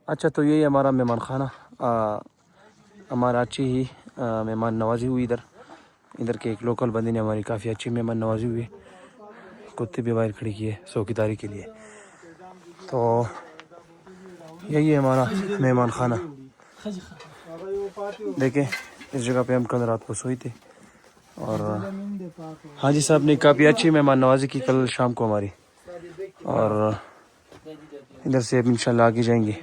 अच्छा, तो यही हमारा मेहमान खाना, हमारा अच्छी ही मेहमान नवाजी हुई। इधर इधर के एक लोकल बंदे ने हमारी काफ़ी अच्छी मेहमान नवाजी हुई है। कुत्ते भी बाहर खड़ी की है चौकीदारी के लिए। तो यही है हमारा मेहमान खाना। देखें, इस जगह पे हम कल रात को सोए थे और हाजी साहब ने काफ़ी अच्छी मेहमान नवाजी की कल शाम को हमारी। और इधर से अब इंशाल्लाह आगे जाएंगे।